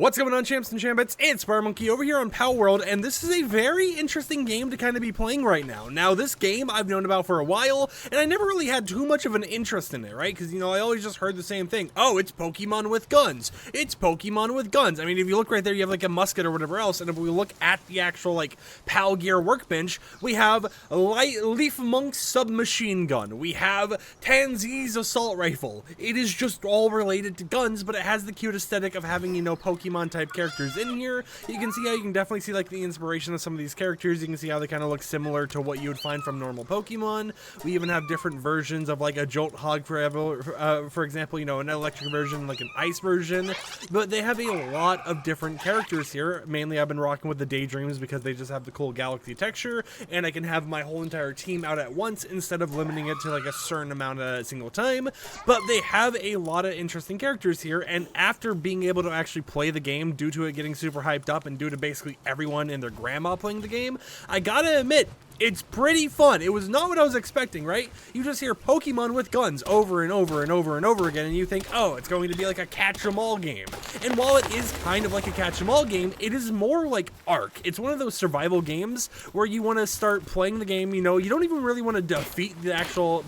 What's going on, champs and chambits? It's FireMonkey over here on Palworld, and this is a very interesting game to kind of be playing right now. Now, this game I've known about for a while, and I never really had too much of an interest in it, right? Because, you know, I always just heard the same thing. Oh, it's Pokemon with guns. It's Pokemon with guns. I mean, if you look right there, you have like a musket or whatever else, and if we look at the actual, like, Pal Gear workbench, we have Leaf Monk's submachine gun. We have Tanzi's assault rifle. It is just all related to guns, but it has the cute aesthetic of having, you know, Pokemon type characters in here. You can see how you can definitely see like the inspiration of some of these characters. You can see how they kind of look similar to what you would find from normal Pokemon. We even have different versions of like a Jolthog for example, you know, an electric version, like an ice version, but they have a lot of different characters here. Mainly I've been rocking with the Daydreams because they just have the cool galaxy texture, and I can have my whole entire team out at once instead of limiting it to like a certain amount at a single time. But they have a lot of interesting characters here, and after being able to actually play the game due to it getting super hyped up and due to basically everyone and their grandma playing the game, I gotta admit, it's pretty fun. It was not what I was expecting, right? You just hear Pokemon with guns over and over and over and over again, and you think, oh, it's going to be like a catch-em-all game. And while it is kind of like a catch-em-all game, it is more like Ark. It's one of those survival games where you want to start playing the game, you know, you don't even really want to defeat the actual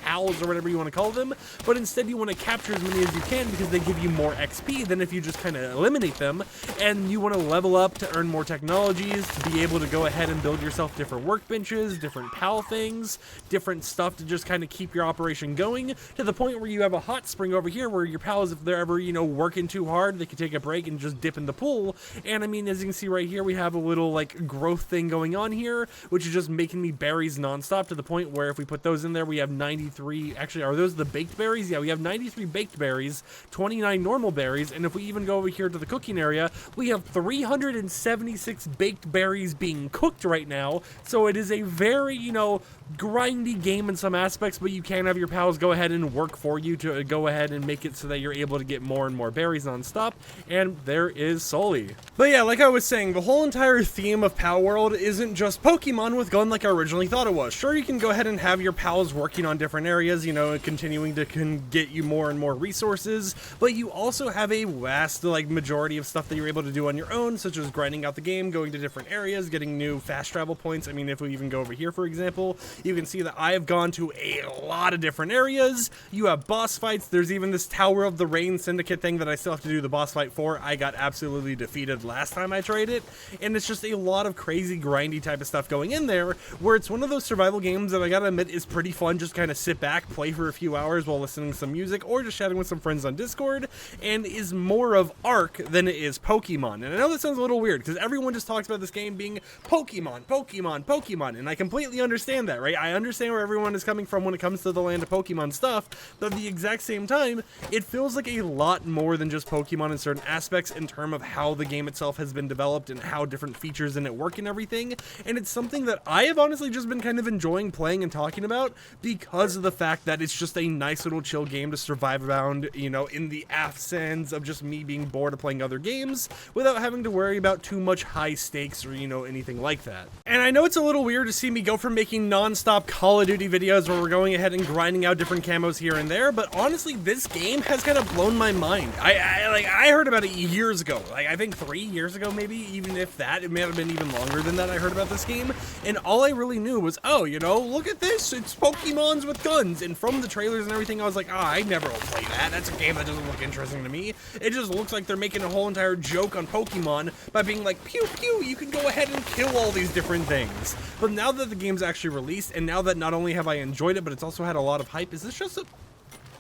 pals or whatever you want to call them, but instead you want to capture as many as you can because they give you more XP than if you just kind of eliminate them, and you want to level up to earn more technologies, to be able to go ahead and build yourself different workbenches, different pal things, different stuff to just kind of keep your operation going, to the point where you have a hot spring over here where your pals, if they're ever, you know, working too hard, they can take a break and just dip in the pool. And I mean, as you can see right here, we have a little like growth thing going on here, which is just making me berries nonstop, to the point where if we put those in there, we have 93, actually, are those the baked berries? Yeah, we have 93 baked berries, 29 normal berries, and if we even go over here to the cooking area, we have 376 baked berries being cooked right now. So it is a very, you know, grindy game in some aspects, but you can have your pals go ahead and work for you to go ahead and make it so that you're able to get more and more berries non-stop. And there is Sully. But yeah, like I was saying, the whole entire theme of Palworld isn't just Pokemon with gun like I originally thought it was. Sure, you can go ahead and have your pals working on different areas, you know, continuing to get you more and more resources, but you also have a vast, like, majority of stuff that you're able to do on your own, such as grinding out the game, going to different areas, getting new fast travel points. I mean, if we even go over here, for example, you can see that I have gone to a lot of different areas. You have boss fights. There's even this Tower of the Rain Syndicate thing that I still have to do the boss fight for. I got absolutely defeated last time I tried it, and it's just a lot of crazy grindy type of stuff going in there, where it's one of those survival games that I gotta admit is pretty fun. Just kind of sit back, play for a few hours while listening to some music, or just chatting with some friends on Discord, and is more of Ark than it is Pokemon. And I know that sounds a little weird, because everyone just talks about this game being Pokemon, Pokemon, Pokemon, and I completely understand that, right? I understand where everyone is coming from when it comes to the land of Pokemon stuff, but at the exact same time, it feels like a lot more than just Pokemon in certain aspects in terms of how the game itself has been developed and how different features in it work and everything, and it's something that I have honestly just been kind of enjoying playing and talking about because of the fact that it's just a nice little chill game to survive around, you know, in the absence of just me being bored of playing other games without having to worry about too much high stakes or, you know, anything like that. And I know it's a little weird to see me go from making non-stop Call of Duty videos where we're going ahead and grinding out different camos here and there, but honestly, this game has kind of blown my mind. I heard about it years ago, like I think 3 years ago, maybe, even if that. It may have been even longer than that I heard about this game, and all I really knew was, oh, you know, look at this, it's Pokemons with guns, and from the trailers and everything, I was like, I never will play that. That's a game that doesn't look interesting to me. It just looks like they're making a whole entire joke on Pokemon by being like, pew pew, you can go ahead and kill all these different things. But now that the game's actually released, and now that not only have I enjoyed it, but it's also had a lot of hype, is this just a...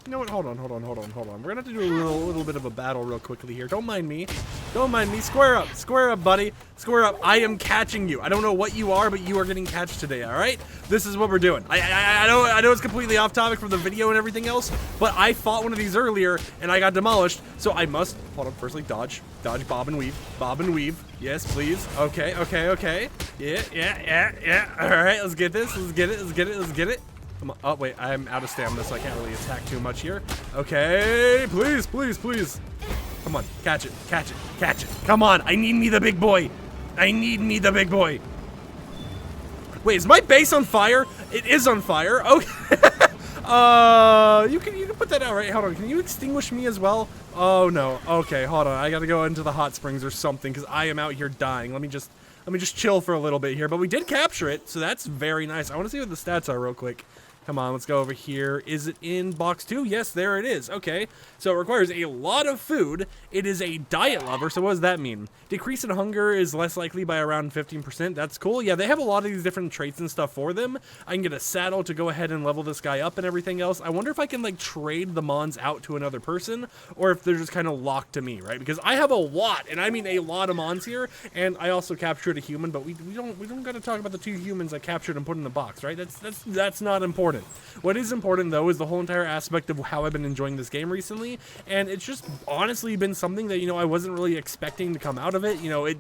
You know what? Hold on. We're gonna have to do a little bit of a battle real quickly here. Don't mind me. Square up, buddy. Square up. I am catching you. I don't know what you are, but you are getting catched today, all right? This is what we're doing. I know it's completely off topic from the video and everything else, but I fought one of these earlier, and I got demolished, so I must... Hold on. Firstly, dodge, bob and weave. Yes, please. Okay. Yeah. All right, let's get this. Let's get it. Oh, wait, I'm out of stamina, so I can't really attack too much here. Okay, please. Come on, catch it. Come on, I need me the big boy. Wait, is my base on fire? It is on fire. Okay. You can put that out, right? Hold on. Can you extinguish me as well? Oh no. Okay, hold on. I gotta go into the hot springs or something because I am out here dying. Let me just chill for a little bit here. But we did capture it, so that's very nice. I want to see what the stats are real quick. Come on, let's go over here. Is it in box 2? Yes, there it is. Okay, so it requires a lot of food. It is a diet lover, so what does that mean? Decrease in hunger is less likely by around 15%. That's cool. Yeah, they have a lot of these different traits and stuff for them. I can get a saddle to go ahead and level this guy up and everything else. I wonder if I can, like, trade the mons out to another person, or if they're just kind of locked to me, right? Because I have a lot, and I mean a lot of mons here, and I also captured a human, but we don't got to talk about the 2 humans I captured and put in the box, right? That's not important. What is important, though, is the whole entire aspect of how I've been enjoying this game recently, and it's just honestly been something that, you know, I wasn't really expecting to come out of it. You know, it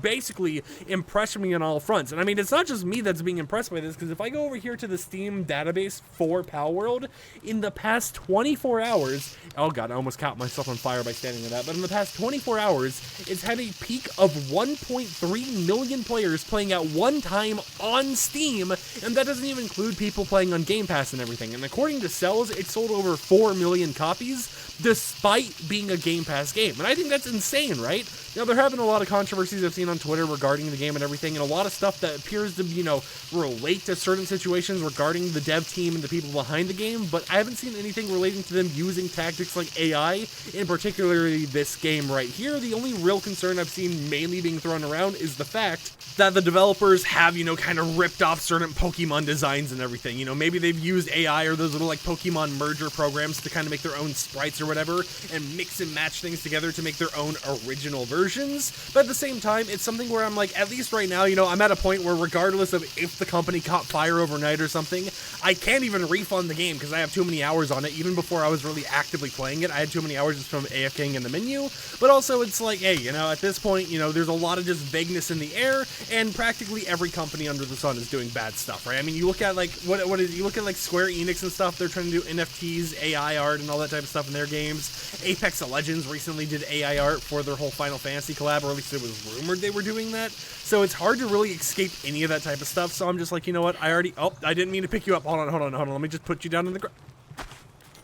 basically impressed me on all fronts. And I mean, it's not just me that's being impressed by this, because if I go over here to the Steam database for Palworld, in the past 24 hours, oh god, I almost caught myself on fire by standing in that, but in the past 24 hours, it's had a peak of 1.3 million players playing at one time on Steam, and that doesn't even include people playing on Game Pass and everything. And according to Cells, it sold over 4 million copies despite being a Game Pass game. And I think that's insane, right? You know, there have been a lot of controversies I've seen on Twitter regarding the game and everything, and a lot of stuff that appears to, you know, relate to certain situations regarding the dev team and the people behind the game, but I haven't seen anything relating to them using tactics like AI, in particularly this game right here. The only real concern I've seen mainly being thrown around is the fact that the developers have, you know, kind of ripped off certain Pokemon designs and everything. You know, maybe they've used AI or those little, like, Pokemon merger programs to kind of make their own sprites or whatever, and mix and match things together to make their own original versions. But at the same time, it's something where I'm like, at least right now, you know, I'm at a point where regardless of if the company caught fire overnight or something, I can't even refund the game because I have too many hours on it. Even before I was really actively playing it, I had too many hours just from AFKing in the menu. But also, it's like, hey, you know, at this point, you know, there's a lot of just vagueness in the air, and practically every company under the sun is doing bad stuff, right? I mean, you look at, like, you look at, like, Square Enix and stuff, they're trying to do NFTs, AI art, and all that type of stuff in their games. Apex Legends recently did AI art for their whole Final Fantasy collab, or at least it was rumored they were doing that. So it's hard to really escape any of that type of stuff, so I'm just like, you know what, I didn't mean to pick you up. Hold on, let me just put you down in the ground.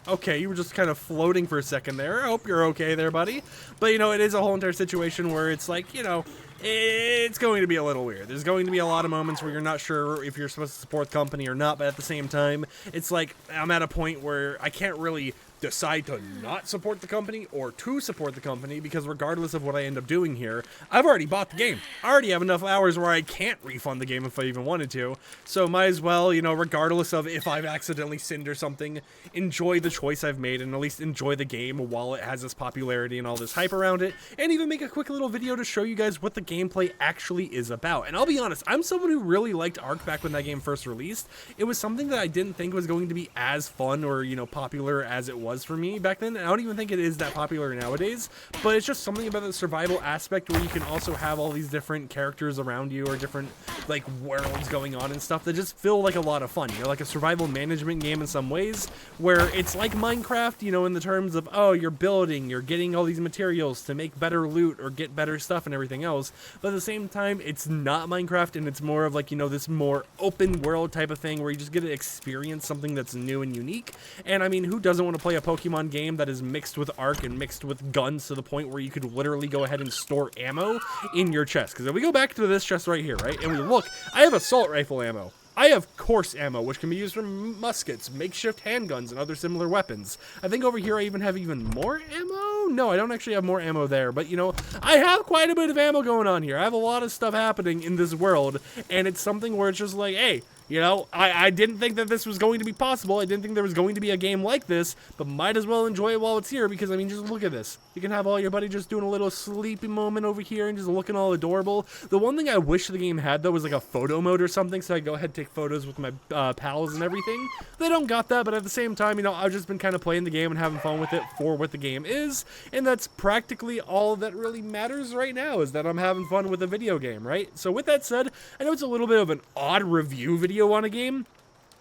Okay, you were just kind of floating for a second there. I hope you're okay there, buddy. But, you know, it is a whole entire situation where it's like, you know, it's going to be a little weird. There's going to be a lot of moments where you're not sure if you're supposed to support the company or not, but at the same time, it's like I'm at a point where I can't really decide to not support the company or to support the company, because regardless of what I end up doing here, I've already bought the game. I already have enough hours where I can't refund the game if I even wanted to, so might as well, you know, regardless of if I've accidentally sinned or something, enjoy the choice I've made and at least enjoy the game while it has this popularity and all this hype around it, and even make a quick little video to show you guys what the gameplay actually is about. And I'll be honest, I'm someone who really liked Ark back when that game first released. It was something that I didn't think was going to be as fun or, you know, popular as it was for me back then. I don't even think it is that popular nowadays, but it's just something about the survival aspect where you can also have all these different characters around you or different, like, worlds going on and stuff that just feel like a lot of fun. You know, like a survival management game in some ways, where it's like Minecraft, you know, in the terms of, oh, you're building, you're getting all these materials to make better loot or get better stuff and everything else, but at the same time, it's not Minecraft, and it's more of, like, you know, this more open world type of thing where you just get to experience something that's new and unique. And I mean, who doesn't want to play a Pokemon game that is mixed with Ark and mixed with guns to the point where you could literally go ahead and store ammo in your chest? Because if we go back to this chest right here, right, and we look, I have assault rifle ammo. I have coarse ammo, which can be used for muskets, makeshift handguns, and other similar weapons. I think over here I even have even more ammo? No, I don't actually have more ammo there, but, you know, I have quite a bit of ammo going on here. I have a lot of stuff happening in this world, and it's something where it's just like, hey, you know, I didn't think that this was going to be possible. I didn't think there was going to be a game like this, but might as well enjoy it while it's here, because, I mean, just look at this. You can have all your buddy just doing a little sleepy moment over here and just looking all adorable. The one thing I wish the game had, though, was like a photo mode or something, so I go ahead and take photos with my pals and everything. They don't got that, but at the same time, you know, I've just been kind of playing the game and having fun with it for what the game is, and that's practically all that really matters right now, is that I'm having fun with the video game, right? So with that said, I know it's a little bit of an odd review video on a game,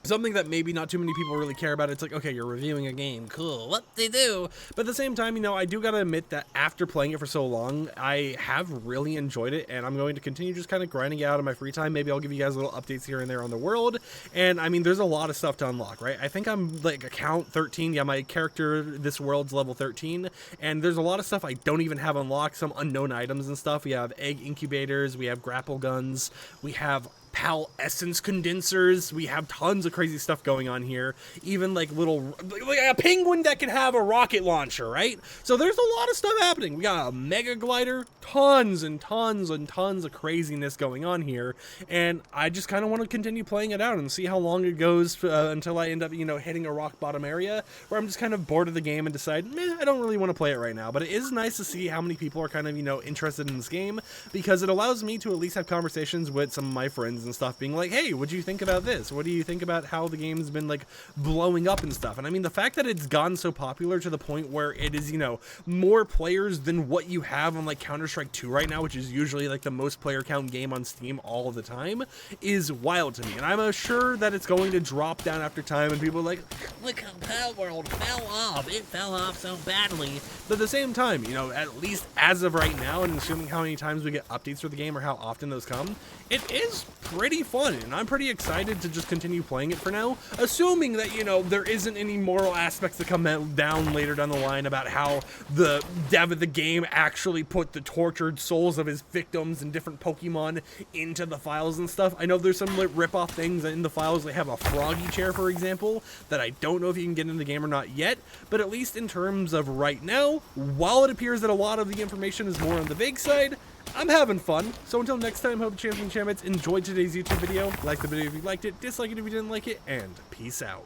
something that maybe not too many people really care about. It's like, okay, you're reviewing a game, cool, what they do. But at the same time, you know, I do gotta admit that after playing it for so long, I have really enjoyed it, and I'm going to continue just kind of grinding it out in my free time. Maybe I'll give you guys little updates here and there on the world. And I mean, there's a lot of stuff to unlock, right? I think I'm like account 13. Yeah, my character, this world's level 13, and there's a lot of stuff I don't even have unlocked, some unknown items and stuff. We have egg incubators, we have grapple guns, we have PAL essence condensers, we have tons of crazy stuff going on here, even like like a penguin that can have a rocket launcher, right? So there's a lot of stuff happening. We got a mega glider, tons and tons and tons of craziness going on here, and I just kind of want to continue playing it out and see how long it goes until I end up, you know, hitting a rock bottom area where I'm just kind of bored of the game and decide, meh, I don't really want to play it right now. But it is nice to see how many people are kind of, you know, interested in this game, because it allows me to at least have conversations with some of my friends and stuff, being like, hey, what do you think about this? What do you think about how the game's been like blowing up and stuff? And I mean, the fact that it's gotten so popular to the point where it is, you know, more players than what you have on like Counter-Strike 2 right now, which is usually like the most player count game on Steam all the time, is wild to me. And I'm sure that it's going to drop down after time, and people are like, look how Palworld fell off. It fell off so badly. But at the same time, you know, at least as of right now, and assuming how many times we get updates for the game or how often those come, it is pretty fun, and I'm pretty excited to just continue playing it for now, assuming that, you know, there isn't any moral aspects that come down later down the line about how the dev of the game actually put the tortured souls of his victims and different Pokemon into the files and stuff. I know there's some like rip-off things in the files. They have a froggy chair, for example, that I don't know if you can get in the game or not yet, but at least in terms of right now, while it appears that a lot of the information is more on the vague side, I'm having fun. So until next time, hope champions and champions enjoyed today's YouTube video. Like the video if you liked it, dislike it if you didn't like it, and peace out.